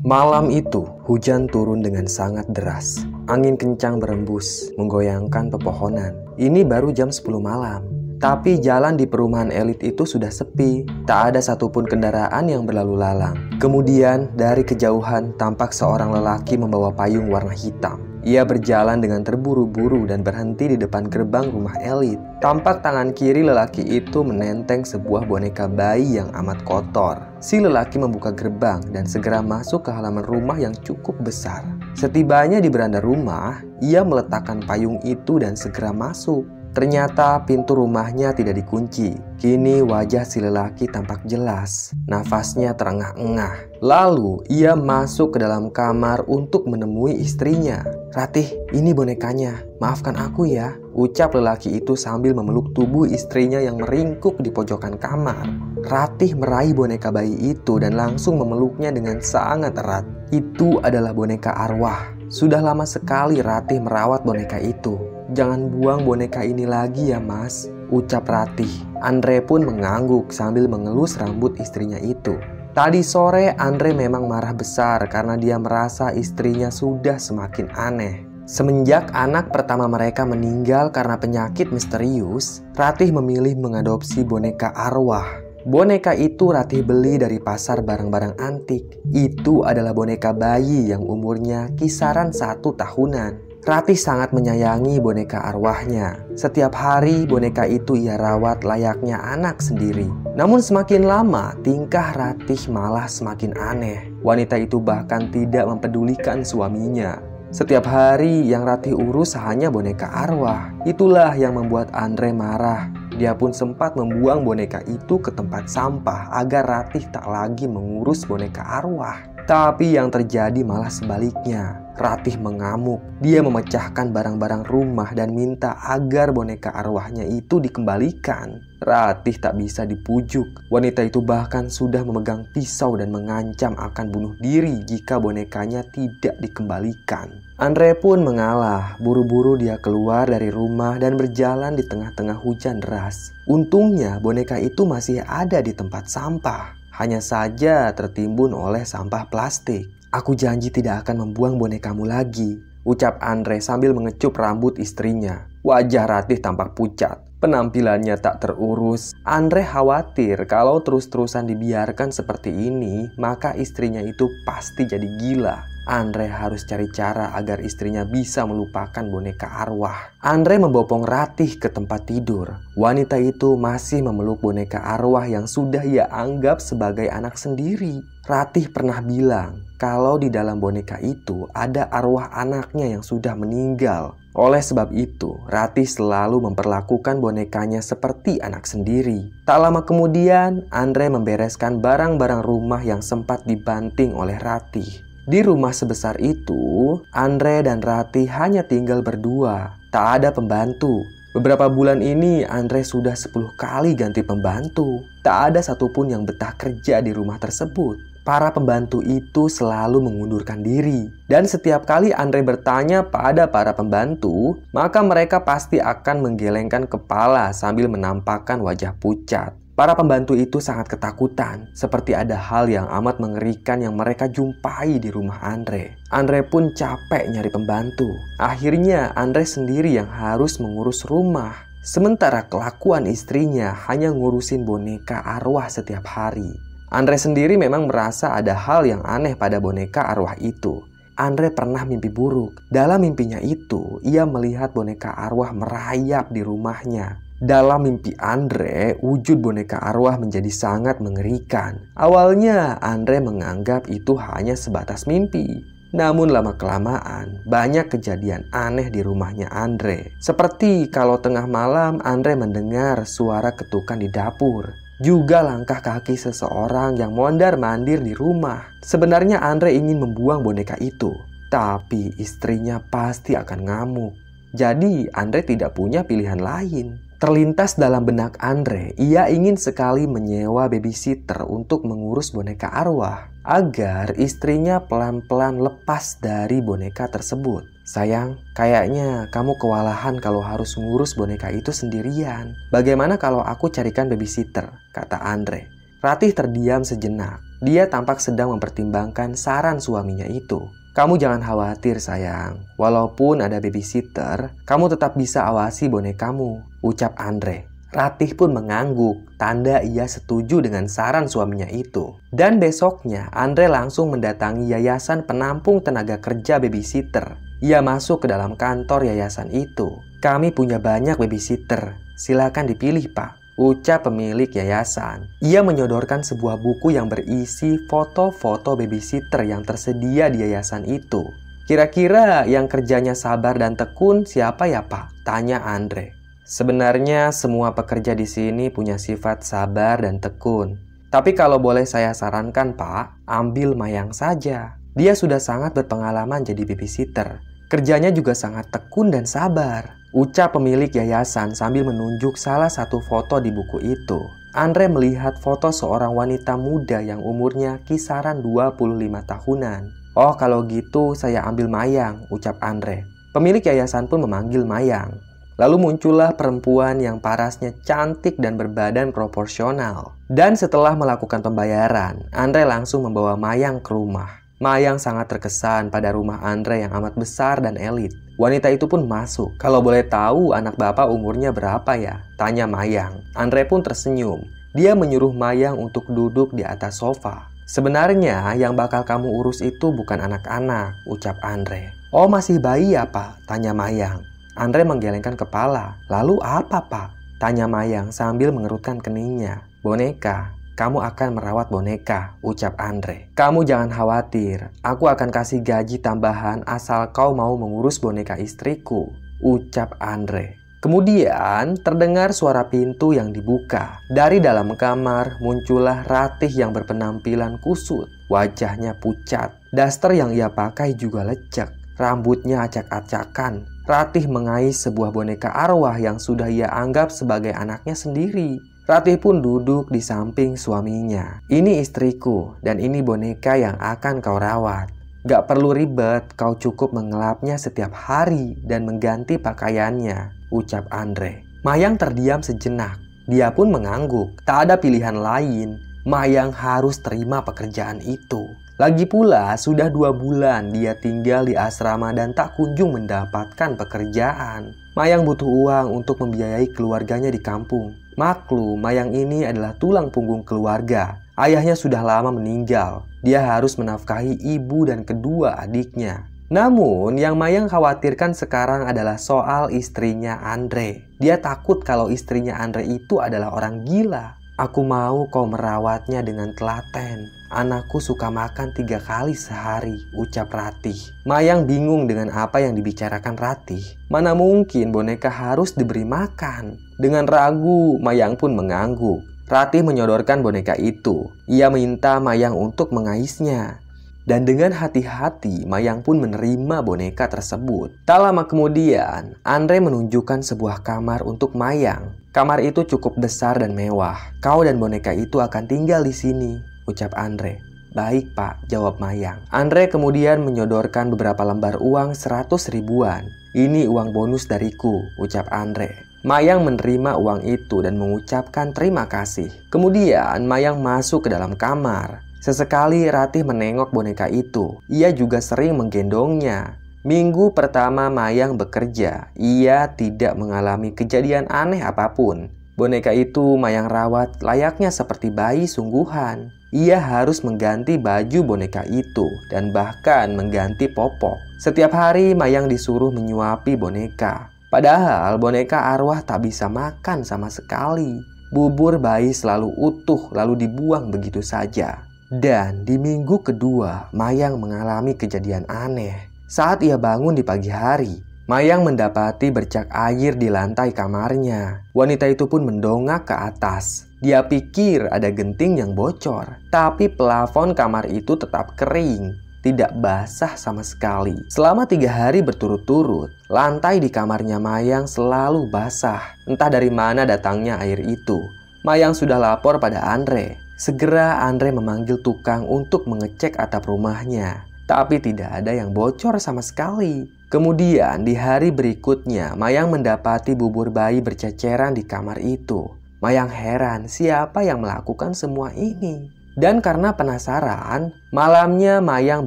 Malam itu, hujan turun dengan sangat deras. Angin kencang berembus, menggoyangkan pepohonan. Ini baru jam 10 malam. Tapi jalan di perumahan elit itu sudah sepi. Tak ada satupun kendaraan yang berlalu lalang. Kemudian, dari kejauhan tampak seorang lelaki membawa payung warna hitam. Ia berjalan dengan terburu-buru dan berhenti di depan gerbang rumah elit. Tampak tangan kiri lelaki itu menenteng sebuah boneka bayi yang amat kotor. Si lelaki membuka gerbang dan segera masuk ke halaman rumah yang cukup besar. Setibanya di beranda rumah, ia meletakkan payung itu dan segera masuk. Ternyata pintu rumahnya tidak dikunci. Kini wajah si lelaki tampak jelas. Nafasnya terengah-engah. Lalu ia masuk ke dalam kamar untuk menemui istrinya. "Ratih, ini bonekanya. Maafkan aku ya," ucap lelaki itu sambil memeluk tubuh istrinya yang meringkuk di pojokan kamar. Ratih meraih boneka bayi itu dan langsung memeluknya dengan sangat erat. Itu adalah boneka arwah. Sudah lama sekali Ratih merawat boneka itu. "Jangan buang boneka ini lagi ya mas," ucap Ratih. Andre pun mengangguk sambil mengelus rambut istrinya itu. Tadi sore Andre memang marah besar karena dia merasa istrinya sudah semakin aneh. Semenjak anak pertama mereka meninggal karena penyakit misterius, Ratih memilih mengadopsi boneka arwah. Boneka itu Ratih beli dari pasar barang-barang antik. Itu adalah boneka bayi yang umurnya kisaran 1 tahunan. Ratih sangat menyayangi boneka arwahnya. Setiap hari boneka itu ia rawat layaknya anak sendiri. Namun semakin lama tingkah Ratih malah semakin aneh. Wanita itu bahkan tidak mempedulikan suaminya. Setiap hari yang Ratih urus hanya boneka arwah. Itulah yang membuat Andre marah. Dia pun sempat membuang boneka itu ke tempat sampah agar Ratih tak lagi mengurus boneka arwah. Tapi yang terjadi malah sebaliknya. Ratih mengamuk. Dia memecahkan barang-barang rumah dan minta agar boneka arwahnya itu dikembalikan. Ratih tak bisa dipujuk. Wanita itu bahkan sudah memegang pisau dan mengancam akan bunuh diri jika bonekanya tidak dikembalikan. Andre pun mengalah. Buru-buru dia keluar dari rumah dan berjalan di tengah-tengah hujan deras. Untungnya boneka itu masih ada di tempat sampah. Hanya saja tertimbun oleh sampah plastik. "Aku janji tidak akan membuang bonekamu lagi," ucap Andre sambil mengecup rambut istrinya. Wajah Ratih tampak pucat. Penampilannya tak terurus. Andre khawatir kalau terus-terusan dibiarkan seperti ini, maka istrinya itu pasti jadi gila. Andre harus cari cara agar istrinya bisa melupakan boneka arwah. Andre membopong Ratih ke tempat tidur. Wanita itu masih memeluk boneka arwah yang sudah ia anggap sebagai anak sendiri. Ratih pernah bilang kalau di dalam boneka itu ada arwah anaknya yang sudah meninggal. Oleh sebab itu, Ratih selalu memperlakukan bonekanya seperti anak sendiri. Tak lama kemudian, Andre membereskan barang-barang rumah yang sempat dibanting oleh Ratih. Di rumah sebesar itu, Andre dan Ratih hanya tinggal berdua. Tak ada pembantu. Beberapa bulan ini, Andre sudah 10 kali ganti pembantu. Tak ada satupun yang betah kerja di rumah tersebut. Para pembantu itu selalu mengundurkan diri. Dan setiap kali Andre bertanya pada para pembantu, maka mereka pasti akan menggelengkan kepala sambil menampakkan wajah pucat. Para pembantu itu sangat ketakutan, seperti ada hal yang amat mengerikan yang mereka jumpai di rumah Andre. Andre pun capek nyari pembantu. Akhirnya Andre sendiri yang harus mengurus rumah. Sementara kelakuan istrinya hanya ngurusin boneka arwah setiap hari. Andre sendiri memang merasa ada hal yang aneh pada boneka arwah itu. Andre pernah mimpi buruk. Dalam mimpinya itu, ia melihat boneka arwah merayap di rumahnya. Dalam mimpi Andre, wujud boneka arwah menjadi sangat mengerikan. Awalnya, Andre menganggap itu hanya sebatas mimpi. Namun lama-kelamaan, banyak kejadian aneh di rumahnya Andre. Seperti kalau tengah malam Andre mendengar suara ketukan di dapur. Juga langkah kaki seseorang yang mondar-mandir di rumah. Sebenarnya Andre ingin membuang boneka itu, tapi istrinya pasti akan ngamuk. Jadi Andre tidak punya pilihan lain. Terlintas dalam benak Andre, ia ingin sekali menyewa babysitter untuk mengurus boneka arwah agar istrinya pelan-pelan lepas dari boneka tersebut. "Sayang, kayaknya kamu kewalahan kalau harus mengurus boneka itu sendirian. Bagaimana kalau aku carikan babysitter?" kata Andre. Ratih terdiam sejenak. Dia tampak sedang mempertimbangkan saran suaminya itu. "Kamu jangan khawatir sayang, walaupun ada babysitter, kamu tetap bisa awasi bonekamu," ucap Andre. Ratih pun mengangguk, tanda ia setuju dengan saran suaminya itu. Dan besoknya, Andre langsung mendatangi yayasan penampung tenaga kerja babysitter. Ia masuk ke dalam kantor yayasan itu. "Kami punya banyak babysitter, silakan dipilih Pak," ucap pemilik yayasan. Ia menyodorkan sebuah buku yang berisi foto-foto babysitter yang tersedia di yayasan itu. "Kira-kira yang kerjanya sabar dan tekun siapa ya Pak?" tanya Andre. "Sebenarnya semua pekerja di sini punya sifat sabar dan tekun. Tapi kalau boleh saya sarankan Pak, ambil Mayang saja. Dia sudah sangat berpengalaman jadi babysitter. Kerjanya juga sangat tekun dan sabar," ucap pemilik yayasan sambil menunjuk salah satu foto di buku itu. Andre melihat foto seorang wanita muda yang umurnya kisaran 25 tahunan. "Oh, kalau gitu saya ambil Mayang," ucap Andre. Pemilik yayasan pun memanggil Mayang. Lalu muncullah perempuan yang parasnya cantik dan berbadan proporsional. Dan setelah melakukan pembayaran, Andre langsung membawa Mayang ke rumah. Mayang sangat terkesan pada rumah Andre yang amat besar dan elit. Wanita itu pun masuk. "Kalau boleh tahu anak bapak umurnya berapa ya?" tanya Mayang. Andre pun tersenyum. Dia menyuruh Mayang untuk duduk di atas sofa. "Sebenarnya yang bakal kamu urus itu bukan anak-anak," ucap Andre. "Oh, masih bayi ya Pak?" tanya Mayang. Andre menggelengkan kepala. "Lalu apa Pak?" tanya Mayang sambil mengerutkan keningnya. "Boneka. Kamu akan merawat boneka," ucap Andre. "Kamu jangan khawatir, aku akan kasih gaji tambahan asal kau mau mengurus boneka istriku," ucap Andre. Kemudian terdengar suara pintu yang dibuka. Dari dalam kamar muncullah Ratih yang berpenampilan kusut. Wajahnya pucat, daster yang ia pakai juga lecek, rambutnya acak-acakan. Ratih mengais sebuah boneka arwah yang sudah ia anggap sebagai anaknya sendiri. Ratih pun duduk di samping suaminya. "Ini istriku dan ini boneka yang akan kau rawat. Gak perlu ribet, kau cukup mengelapnya setiap hari dan mengganti pakaiannya," ucap Andre. Mayang terdiam sejenak. Dia pun mengangguk. Tak ada pilihan lain. Mayang harus terima pekerjaan itu. Lagi pula sudah 2 bulan dia tinggal di asrama dan tak kunjung mendapatkan pekerjaan. Mayang butuh uang untuk membiayai keluarganya di kampung. Maklum, Mayang ini adalah tulang punggung keluarga. Ayahnya sudah lama meninggal. Dia harus menafkahi ibu dan kedua adiknya. Namun, yang Mayang khawatirkan sekarang adalah soal istrinya Andre. Dia takut kalau istrinya Andre itu adalah orang gila. "Aku mau kau merawatnya dengan telaten. Anakku suka makan 3 kali sehari," ucap Ratih. Mayang bingung dengan apa yang dibicarakan Ratih. Mana mungkin boneka harus diberi makan? Dengan ragu, Mayang pun mengangguk. Ratih menyodorkan boneka itu. Ia minta Mayang untuk mengaisnya. Dan dengan hati-hati, Mayang pun menerima boneka tersebut. Tak lama kemudian, Andre menunjukkan sebuah kamar untuk Mayang. Kamar itu cukup besar dan mewah. "Kau dan boneka itu akan tinggal di sini," ucap Andre. "Baik Pak," jawab Mayang. Andre kemudian menyodorkan beberapa lembar uang 100 ribuan. "Ini uang bonus dariku," ucap Andre. Mayang menerima uang itu dan mengucapkan terima kasih. Kemudian Mayang masuk ke dalam kamar. Sesekali Ratih menengok boneka itu. Ia juga sering menggendongnya. Minggu pertama Mayang bekerja, ia tidak mengalami kejadian aneh apapun. Boneka itu Mayang rawat layaknya seperti bayi sungguhan. Ia harus mengganti baju boneka itu dan bahkan mengganti popok. Setiap hari Mayang disuruh menyuapi boneka. Padahal boneka arwah tak bisa makan sama sekali. Bubur bayi selalu utuh lalu dibuang begitu saja. Dan di minggu kedua, Mayang mengalami kejadian aneh. Saat ia bangun di pagi hari, Mayang mendapati bercak air di lantai kamarnya. Wanita itu pun mendongak ke atas. Dia pikir ada genting yang bocor, tapi plafon kamar itu tetap kering, tidak basah sama sekali. Selama 3 hari berturut-turut, lantai di kamarnya Mayang selalu basah. Entah dari mana datangnya air itu. Mayang sudah lapor pada Andre. Segera Andre memanggil tukang untuk mengecek atap rumahnya. Tapi tidak ada yang bocor sama sekali. Kemudian di hari berikutnya, Mayang mendapati bubur bayi berceceran di kamar itu. Mayang heran siapa yang melakukan semua ini. Dan karena penasaran, malamnya Mayang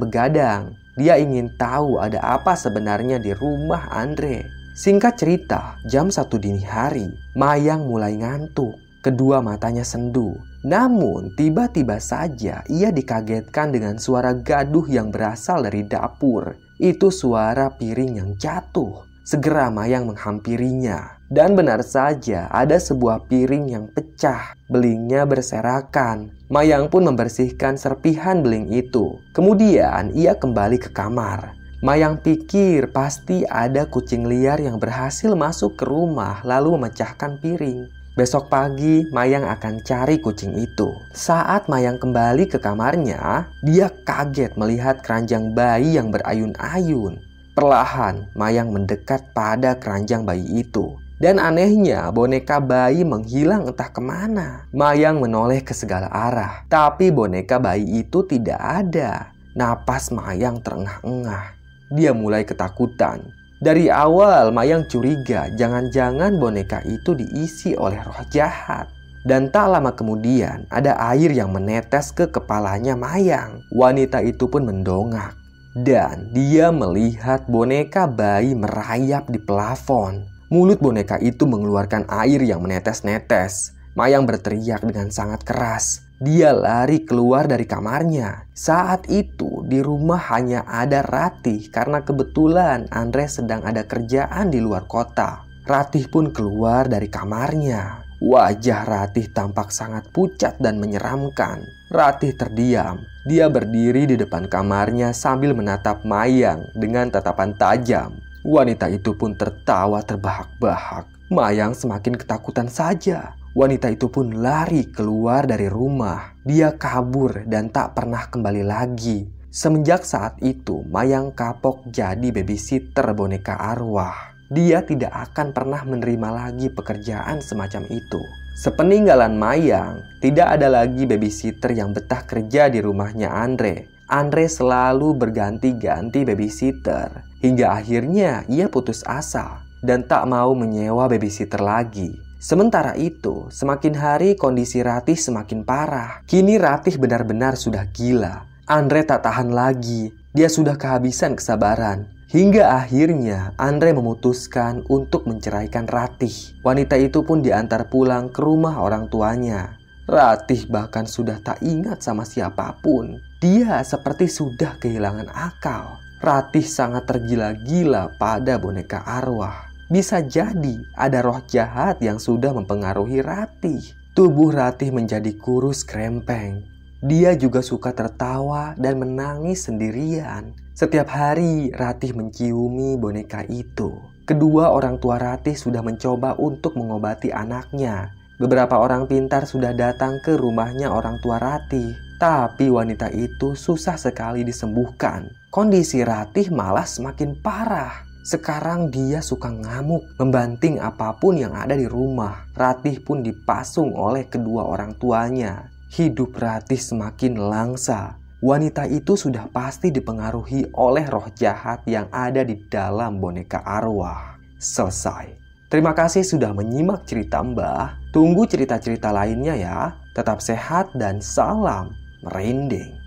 begadang. Dia ingin tahu ada apa sebenarnya di rumah Andre. Singkat cerita, jam 1 dini hari, Mayang mulai ngantuk. Kedua matanya sendu. Namun, tiba-tiba saja ia dikagetkan dengan suara gaduh yang berasal dari dapur. Itu suara piring yang jatuh. Segera Mayang menghampirinya. Dan benar saja ada sebuah piring yang pecah. Belingnya berserakan. Mayang pun membersihkan serpihan beling itu. Kemudian ia kembali ke kamar. Mayang pikir pasti ada kucing liar yang berhasil masuk ke rumah lalu memecahkan piring. Besok pagi Mayang akan cari kucing itu. Saat Mayang kembali ke kamarnya, dia kaget melihat keranjang bayi yang berayun-ayun. Perlahan Mayang mendekat pada keranjang bayi itu. Dan anehnya boneka bayi menghilang entah kemana. Mayang menoleh ke segala arah. Tapi boneka bayi itu tidak ada. Napas Mayang terengah-engah. Dia mulai ketakutan. Dari awal Mayang curiga jangan-jangan boneka itu diisi oleh roh jahat. Dan tak lama kemudian ada air yang menetes ke kepalanya Mayang. Wanita itu pun mendongak. Dan dia melihat boneka bayi merayap di plafon. Mulut boneka itu mengeluarkan air yang menetes-netes. Mayang berteriak dengan sangat keras. Dia lari keluar dari kamarnya. Saat itu di rumah hanya ada Ratih karena kebetulan Andre sedang ada kerjaan di luar kota. Ratih pun keluar dari kamarnya. Wajah Ratih tampak sangat pucat dan menyeramkan. Ratih terdiam. Dia berdiri di depan kamarnya sambil menatap Mayang dengan tatapan tajam. Wanita itu pun tertawa terbahak-bahak. Mayang semakin ketakutan saja. Wanita itu pun lari keluar dari rumah. Dia kabur dan tak pernah kembali lagi. Semenjak saat itu, Mayang kapok jadi babysitter boneka arwah. Dia tidak akan pernah menerima lagi pekerjaan semacam itu. Sepeninggalan Mayang, tidak ada lagi babysitter yang betah kerja di rumahnya Andre. Andre selalu berganti-ganti babysitter. Hingga akhirnya ia putus asa dan tak mau menyewa babysitter lagi. Sementara itu, semakin hari kondisi Ratih semakin parah. Kini Ratih benar-benar sudah gila. Andre tak tahan lagi. Dia sudah kehabisan kesabaran. Hingga akhirnya Andre memutuskan untuk menceraikan Ratih. Wanita itu pun diantar pulang ke rumah orang tuanya. Ratih bahkan sudah tak ingat sama siapapun. Dia seperti sudah kehilangan akal. Ratih sangat tergila-gila pada boneka arwah. Bisa jadi ada roh jahat yang sudah mempengaruhi Ratih. Tubuh Ratih menjadi kurus krempeng. Dia juga suka tertawa dan menangis sendirian. Setiap hari Ratih menciumi boneka itu. Kedua orang tua Ratih sudah mencoba untuk mengobati anaknya. Beberapa orang pintar sudah datang ke rumahnya orang tua Ratih. Tapi wanita itu susah sekali disembuhkan. Kondisi Ratih malah semakin parah. Sekarang dia suka ngamuk, membanting apapun yang ada di rumah. Ratih pun dipasung oleh kedua orang tuanya. Hidup Ratih semakin langsa. Wanita itu sudah pasti dipengaruhi oleh roh jahat yang ada di dalam boneka arwah. Selesai. Terima kasih sudah menyimak cerita Mbah. Tunggu cerita-cerita lainnya ya. Tetap sehat dan salam merinding.